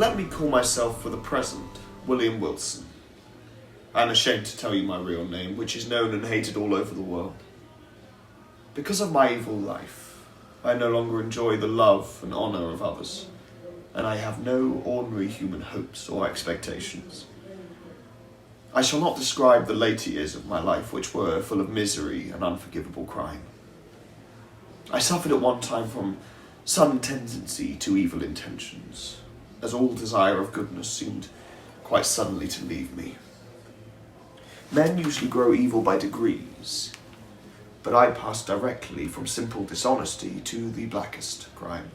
let me call myself for the present William Wilson. I am ashamed to tell you my real name, which is known and hated all over the world. Because of my evil life, I no longer enjoy the love and honour of others, and I have no ordinary human hopes or expectations. I shall not describe the later years of my life, which were full of misery and unforgivable crime. I suffered at one time from some tendency to evil intentions, as all desire of goodness seemed quite suddenly to leave me. Men usually grow evil by degrees, but I passed directly from simple dishonesty to the blackest crime.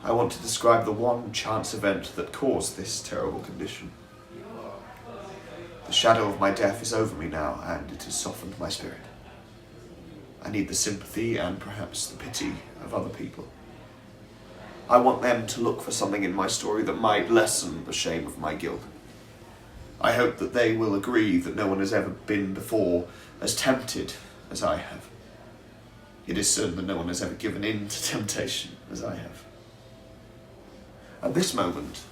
I want to describe the one chance event that caused this terrible condition. The shadow of my death is over me now, and it has softened my spirit. I need the sympathy and perhaps the pity of other people. I want them to look for something in my story that might lessen the shame of my guilt. I hope that they will agree that no one has ever been before as tempted as I have. It is certain that no one has ever given in to temptation as I have. At this moment,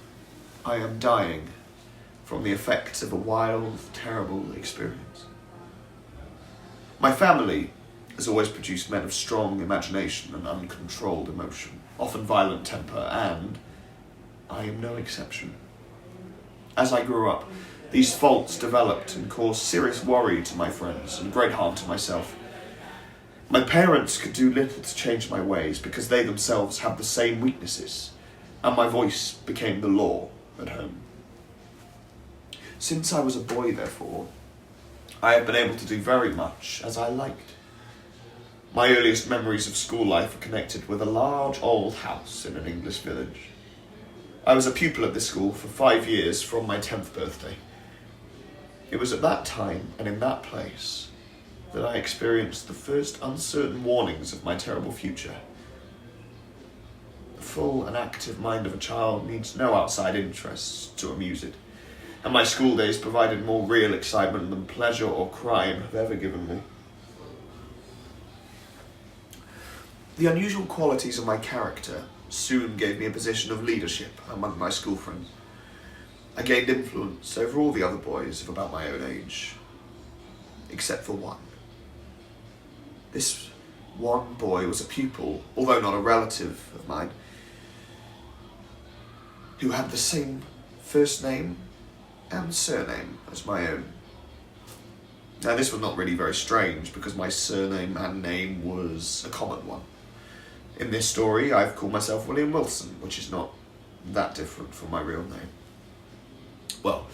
I am dying from the effects of a wild, terrible experience. My family has always produced men of strong imagination and uncontrolled emotion, often violent temper, and I am no exception. As I grew up, these faults developed and caused serious worry to my friends and great harm to myself. My parents could do little to change my ways because they themselves have the same weaknesses, and my voice became the law at home. Since I was a boy, therefore, I have been able to do very much as I liked. My earliest memories of school life are connected with a large old house in an English village. I was a pupil at this school for 5 years from my 10th birthday. It was at that time and in that place that I experienced the first uncertain warnings of my terrible future. The full and active mind of a child needs no outside interests to amuse it, and my school days provided more real excitement than pleasure or crime have ever given me. The unusual qualities of my character soon gave me a position of leadership among my school friends. I gained influence over all the other boys of about my own age, except for one. This one boy was a pupil, although not a relative of mine, who had the same first name and surname as my own. Now, this was not really very strange because my surname and name was a common one. In this story, I've called myself William Wilson, which is not that different from my real name. Well,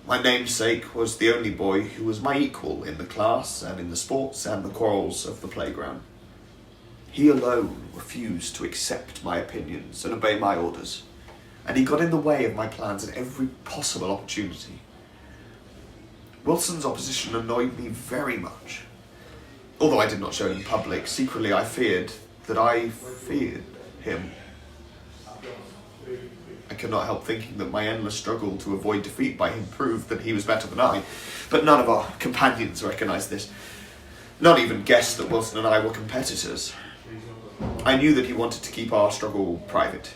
my namesake was the only boy who was my equal in the class and in the sports and the quarrels of the playground. He alone refused to accept my opinions and obey my orders, and he got in the way of my plans at every possible opportunity. Wilson's opposition annoyed me very much. Although I did not show it in public, secretly I feared that I feared him. I could not help thinking that my endless struggle to avoid defeat by him proved that he was better than I, but none of our companions recognized this. None even guessed that Wilson and I were competitors. I knew that he wanted to keep our struggle private.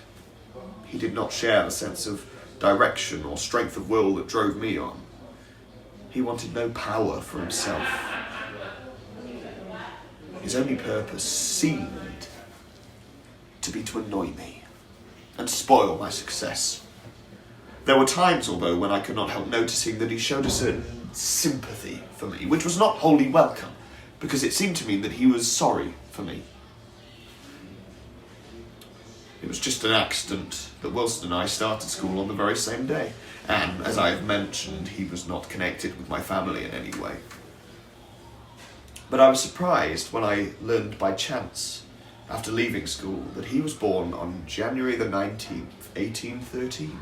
He did not share the sense of direction or strength of will that drove me on. He wanted no power for himself. His only purpose seemed to be to annoy me and spoil my success. There were times, although, when I could not help noticing that he showed a certain sympathy for me, which was not wholly welcome, because it seemed to me that he was sorry for me. It was just an accident that Wilson and I started school on the very same day, and, as I have mentioned, he was not connected with my family in any way. But I was surprised when I learned by chance, after leaving school, that he was born on January the 19th, 1813,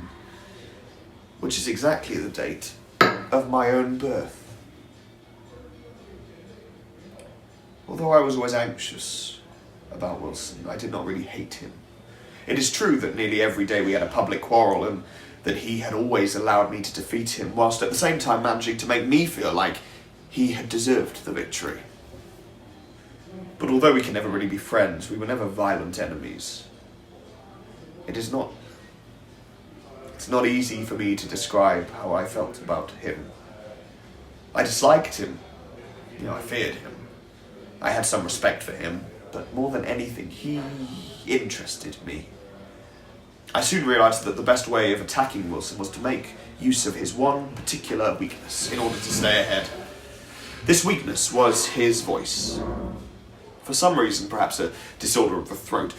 which is exactly the date of my own birth. Although I was always anxious about Wilson, I did not really hate him. It is true that nearly every day we had a public quarrel and that he had always allowed me to defeat him, whilst at the same time managing to make me feel like he had deserved the victory. But although we can never really be friends, we were never violent enemies. It is not It's not easy for me to describe how I felt about him. I disliked him. I feared him. I had some respect for him, but more than anything, he interested me. I soon realised that the best way of attacking Wilson was to make use of his one particular weakness in order to stay ahead. This weakness was his voice. For some reason, perhaps a disorder of the throat,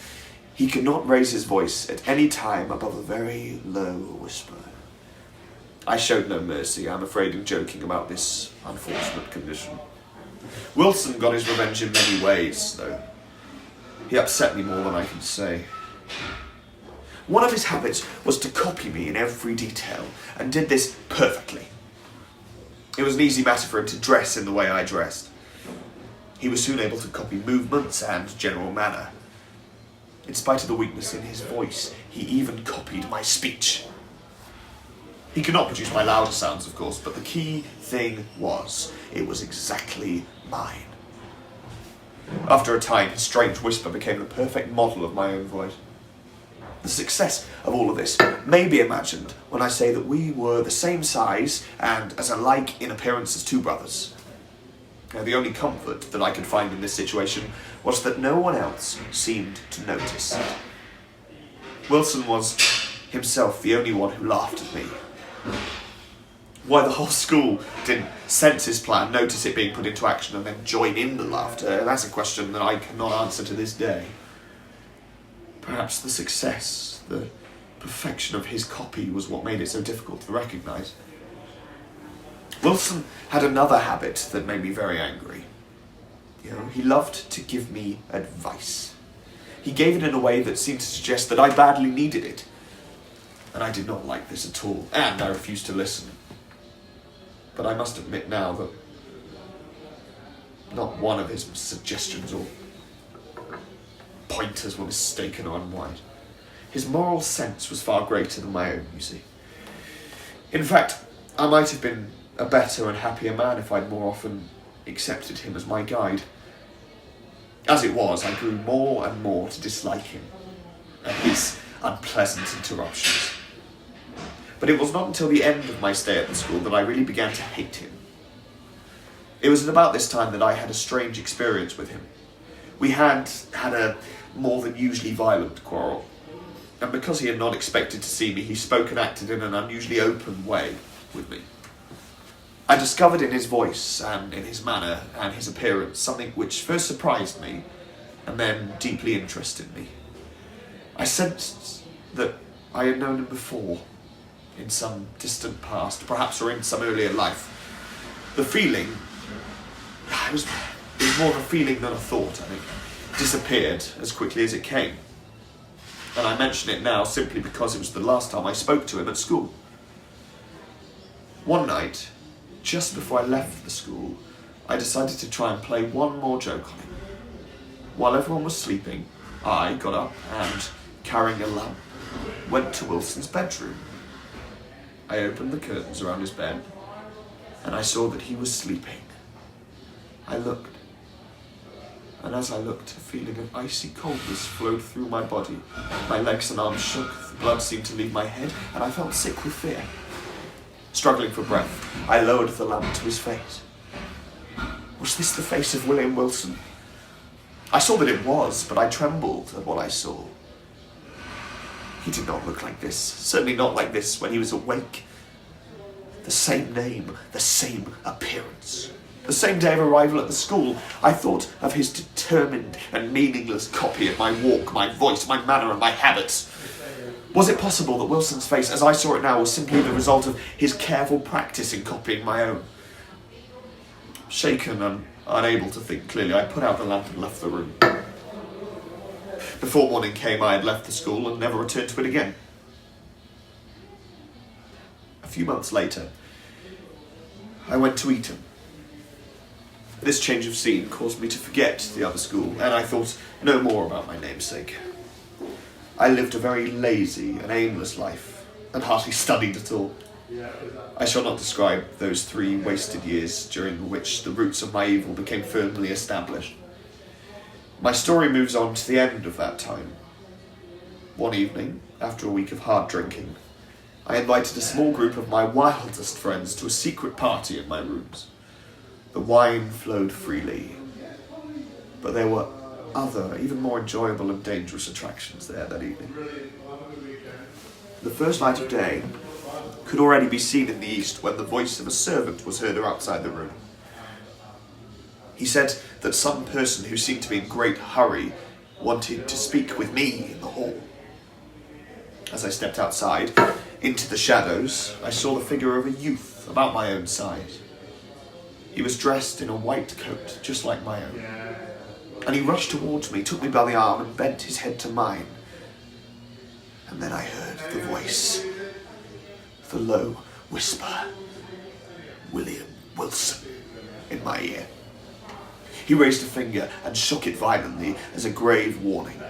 he could not raise his voice at any time above a very low whisper. I showed no mercy, I'm afraid, in joking about this unfortunate condition. Wilson got his revenge in many ways, though. He upset me more than I can say. One of his habits was to copy me in every detail, and did this perfectly. It was an easy matter for him to dress in the way I dressed. He was soon able to copy movements and general manner. In spite of the weakness in his voice, he even copied my speech. He could not produce my louder sounds, of course, but the key thing was, it was exactly mine. After a time, his strange whisper became the perfect model of my own voice. The success of all of this may be imagined when I say that we were the same size and as alike in appearance as two brothers. Now, the only comfort that I could find in this situation was that no one else seemed to notice. Wilson was himself the only one who laughed at me. Why the whole school didn't sense his plan, notice it being put into action, and then join in the laughter, that's a question that I cannot answer to this day. Perhaps the success, the perfection of his copy was what made it so difficult to recognise. Wilson had another habit that made me very angry. He loved to give me advice. He gave it in a way that seemed to suggest that I badly needed it. And I did not like this at all, and I refused to listen. But I must admit now that not one of his suggestions or pointers were mistaken or unwise. His moral sense was far greater than my own, you see. In fact, I might have been a better and happier man if I'd more often accepted him as my guide. As it was, I grew more and more to dislike him and his unpleasant interruptions. But it was not until the end of my stay at the school that I really began to hate him. It was at about this time that I had a strange experience with him. We had a more than usually violent quarrel, and because he had not expected to see me, he spoke and acted in an unusually open way with me. I discovered in his voice and in his manner and his appearance something which first surprised me and then deeply interested me. I sensed that I had known him before, in some distant past, perhaps, or in some earlier life. The feeling, it was more of a feeling than a thought, I think, disappeared as quickly as it came. And I mention it now simply because it was the last time I spoke to him at school. One night, just before I left the school, I decided to try and play one more joke on him. While everyone was sleeping, I got up and, carrying a lamp, went to Wilson's bedroom. I opened the curtains around his bed, and I saw that he was sleeping. I looked, and as I looked, a feeling of icy coldness flowed through my body. My legs and arms shook, the blood seemed to leave my head, and I felt sick with fear. Struggling for breath, I lowered the lamp to his face. Was this the face of William Wilson? I saw that it was, but I trembled at what I saw. He did not look like this, certainly not like this when he was awake. The same name, the same appearance. The same day of arrival at the school, I thought of his determined and meaningless copy of my walk, my voice, my manner, and my habits. Was it possible that Wilson's face, as I saw it now, was simply the result of his careful practice in copying my own? Shaken and unable to think clearly, I put out the lamp and left the room. Before morning came, I had left the school and never returned to it again. A few months later, I went to Eton. This change of scene caused me to forget the other school, and I thought no more about my namesake. I lived a very lazy and aimless life, and hardly studied at all. I shall not describe those 3 wasted years during which the roots of my evil became firmly established. My story moves on to the end of that time. One evening, after a week of hard drinking, I invited a small group of my wildest friends to a secret party in my rooms. The wine flowed freely, but there were other, even more enjoyable and dangerous attractions there that evening. The first light of day could already be seen in the east when the voice of a servant was heard outside the room. He said that some person who seemed to be in great hurry wanted to speak with me in the hall. As I stepped outside, into the shadows, I saw the figure of a youth about my own size. He was dressed in a white coat, just like my own. And he rushed towards me, took me by the arm and bent his head to mine. And then I heard the voice, the low whisper, "William Wilson," in my ear. He raised a finger and shook it violently as a grave warning.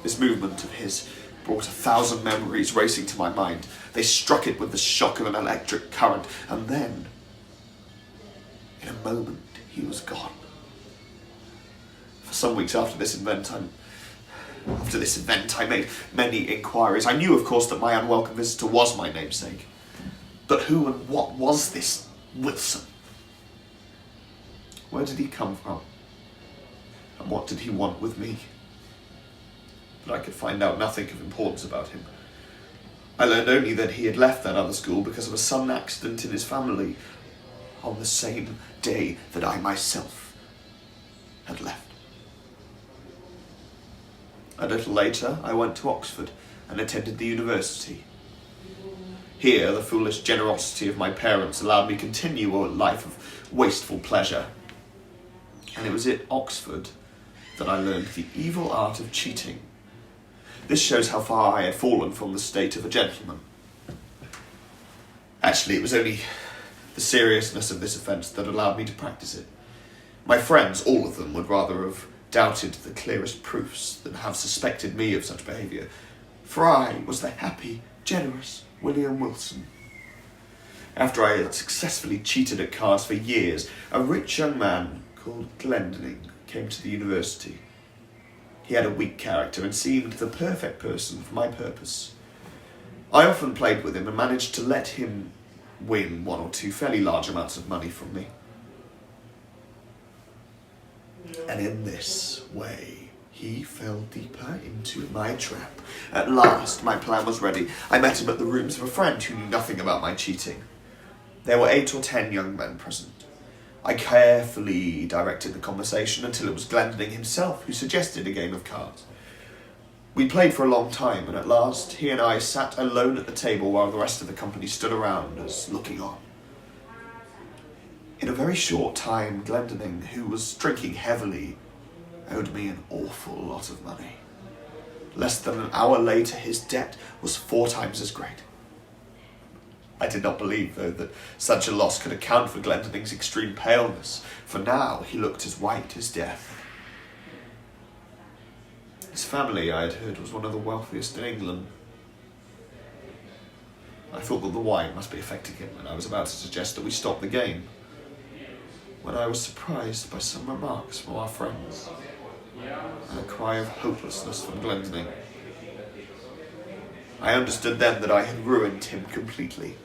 This movement of his brought 1,000 memories racing to my mind. They struck it with the shock of an electric current, and then, in a moment, he was gone. For some weeks after this event, I made many inquiries. I knew, of course, that my unwelcome visitor was my namesake. But who and what was this Wilson? Where did he come from? And what did he want with me? But I could find out nothing of importance about him. I learned only that he had left that other school because of a sudden accident in his family on the same day that I myself had left. A little later, I went to Oxford and attended the university. Here, the foolish generosity of my parents allowed me to continue a life of wasteful pleasure. And it was at Oxford that I learned the evil art of cheating. This shows how far I had fallen from the state of a gentleman. Actually, it was only the seriousness of this offence that allowed me to practice it. My friends, all of them, would rather have doubted the clearest proofs than have suspected me of such behaviour, for I was the happy, generous William Wilson. After I had successfully cheated at cards for years, a rich young man called Glendinning came to the university. He had a weak character and seemed the perfect person for my purpose. I often played with him and managed to let him win 1 or 2 fairly large amounts of money from me. And in this way, he fell deeper into my trap. At last, my plan was ready. I met him at the rooms of a friend who knew nothing about my cheating. There were 8 or 10 young men present. I carefully directed the conversation until it was Glendinning himself who suggested a game of cards. We played for a long time, and at last he and I sat alone at the table while the rest of the company stood around us, looking on. In a very short time, Glendinning, who was drinking heavily, owed me an awful lot of money. Less than an hour later, his debt was 4 times as great. I did not believe, though, that such a loss could account for Glendinning's extreme paleness, for now he looked as white as death. His family, I had heard, was one of the wealthiest in England. I thought that the wine must be affecting him, and I was about to suggest that we stop the game, when I was surprised by some remarks from our friends, and a cry of hopelessness from Glendinning. I understood then that I had ruined him completely,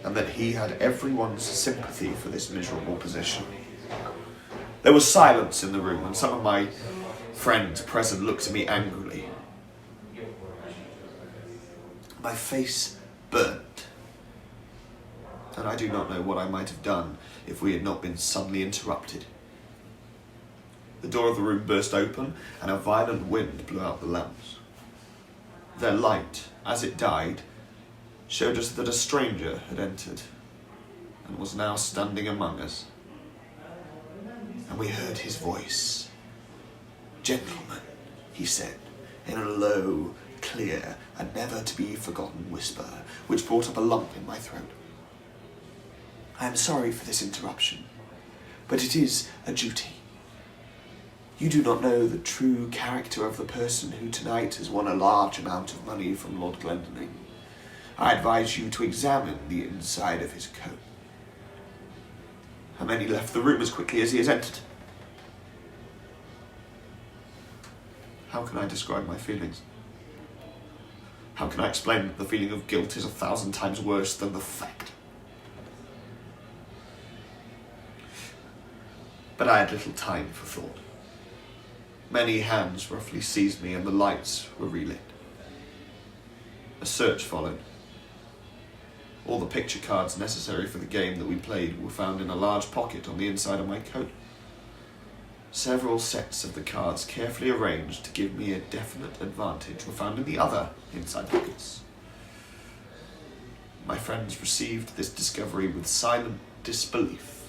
and that he had everyone's sympathy for this miserable position. There was silence in the room, and some of my friends present looked at me angrily. My face burnt, and I do not know what I might have done if we had not been suddenly interrupted. The door of the room burst open, and a violent wind blew out the lamps. Their light, as it died, showed us that a stranger had entered and was now standing among us. And we heard his voice. "Gentlemen," he said, in a low, clear, and never-to-be-forgotten whisper, which brought up a lump in my throat. "I am sorry for this interruption, but it is a duty. You do not know the true character of the person who tonight has won a large amount of money from Lord Glendinning. I advise you to examine the inside of his coat." And then he left the room as quickly as he has entered. How can I describe my feelings? How can I explain that the feeling of guilt is 1,000 times worse than the fact? But I had little time for thought. Many hands roughly seized me and the lights were relit. A search followed. All the picture cards necessary for the game that we played were found in a large pocket on the inside of my coat. Several sets of the cards, carefully arranged to give me a definite advantage, were found in the other inside pockets. My friends received this discovery with silent disbelief,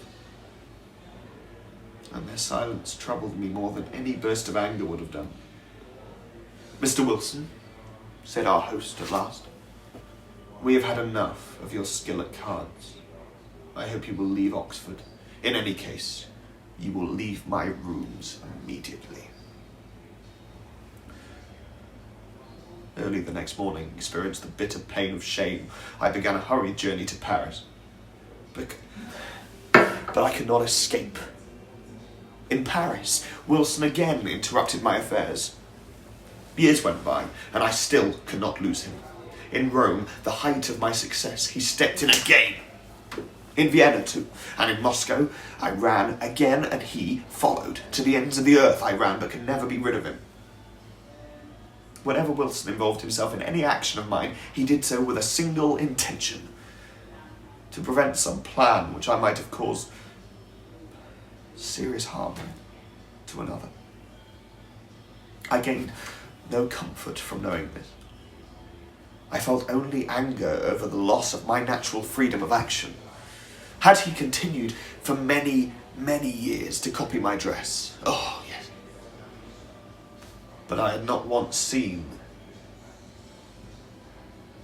and their silence troubled me more than any burst of anger would have done. "Mr. Wilson," said our host at last, "we have had enough of your skill at cards. I hope you will leave Oxford. In any case, you will leave my rooms immediately." Early the next morning, experienced the bitter pain of shame. I began a hurried journey to Paris. But I could not escape. In Paris, Wilson again interrupted my affairs. Years went by, and I still could not lose him. In Rome, the height of my success, he stepped in again. In Vienna too, and in Moscow, I ran again, and he followed. To the ends of the earth I ran, but could never be rid of him. Whenever Wilson involved himself in any action of mine, he did so with a single intention: to prevent some plan which I might have caused serious harm to another. I gained no comfort from knowing this. I felt only anger over the loss of my natural freedom of action. Had he continued for many, many years to copy my dress? Oh, yes. But I had not once seen,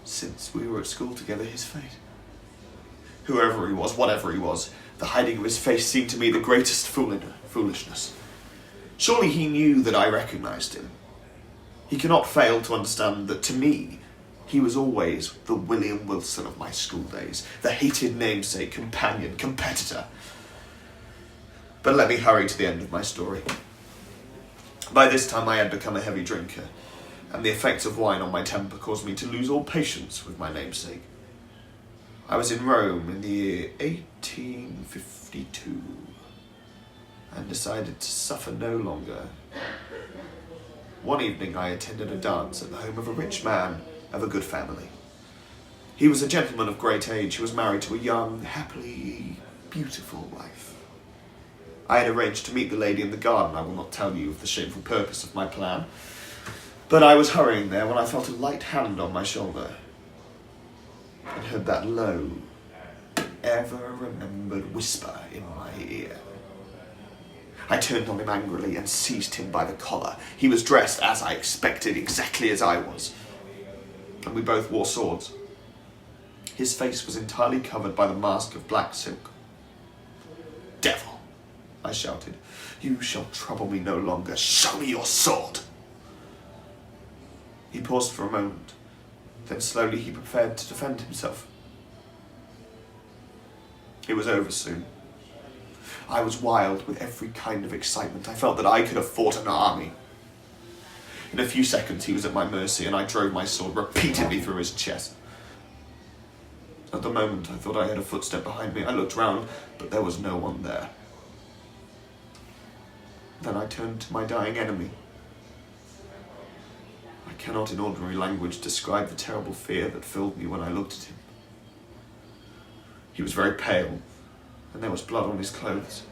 since we were at school together, his fate. Whoever he was, whatever he was, the hiding of his face seemed to me the greatest foolishness. Surely he knew that I recognized him. He cannot fail to understand that to me, he was always the William Wilson of my school days, the hated namesake, companion, competitor. But let me hurry to the end of my story. By this time I had become a heavy drinker, and the effects of wine on my temper caused me to lose all patience with my namesake. I was in Rome in the year 1852, and decided to suffer no longer. One evening I attended a dance at the home of a rich man of a good family. He was a gentleman of great age who was married to a young, happily beautiful wife. I had arranged to meet the lady in the garden. I will not tell you of the shameful purpose of my plan, but I was hurrying there when I felt a light hand on my shoulder, and heard that low, ever-remembered whisper in my ear. I turned on him angrily and seized him by the collar. He was dressed, as I expected, exactly as I was, and we both wore swords. His face was entirely covered by the mask of black silk. "Devil," I shouted, "you shall trouble me no longer. Show me your sword." He paused for a moment. Then slowly he prepared to defend himself. It was over soon. I was wild with every kind of excitement. I felt that I could have fought an army. In a few seconds he was at my mercy, and I drove my sword repeatedly through his chest. At the moment I thought I heard a footstep behind me. I looked round, but there was no one there. Then I turned to my dying enemy. I cannot in ordinary language describe the terrible fear that filled me when I looked at him. He was very pale, and there was blood on his clothes.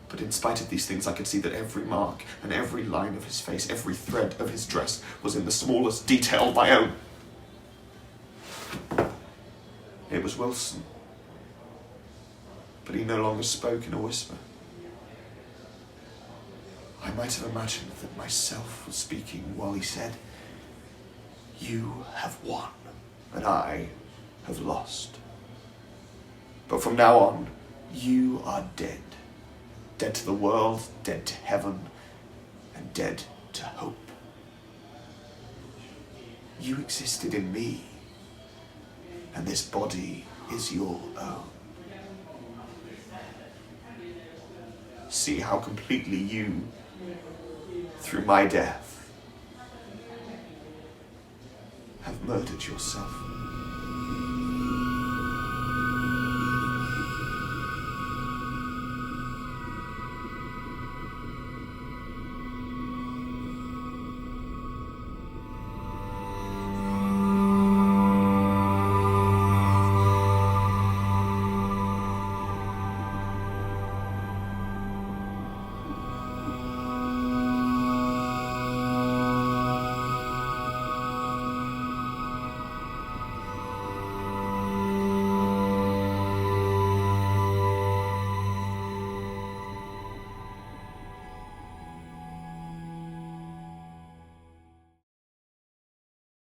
But in spite of these things, I could see that every mark and every line of his face, every thread of his dress, was in the smallest detail my own. It was Wilson, but he no longer spoke in a whisper. I might have imagined that myself was speaking while he said, "You have won, and I have lost. But from now on, you are dead. Dead to the world, dead to heaven, and dead to hope. You existed in me, and this body is your own. See how completely you, through my death, have murdered yourself.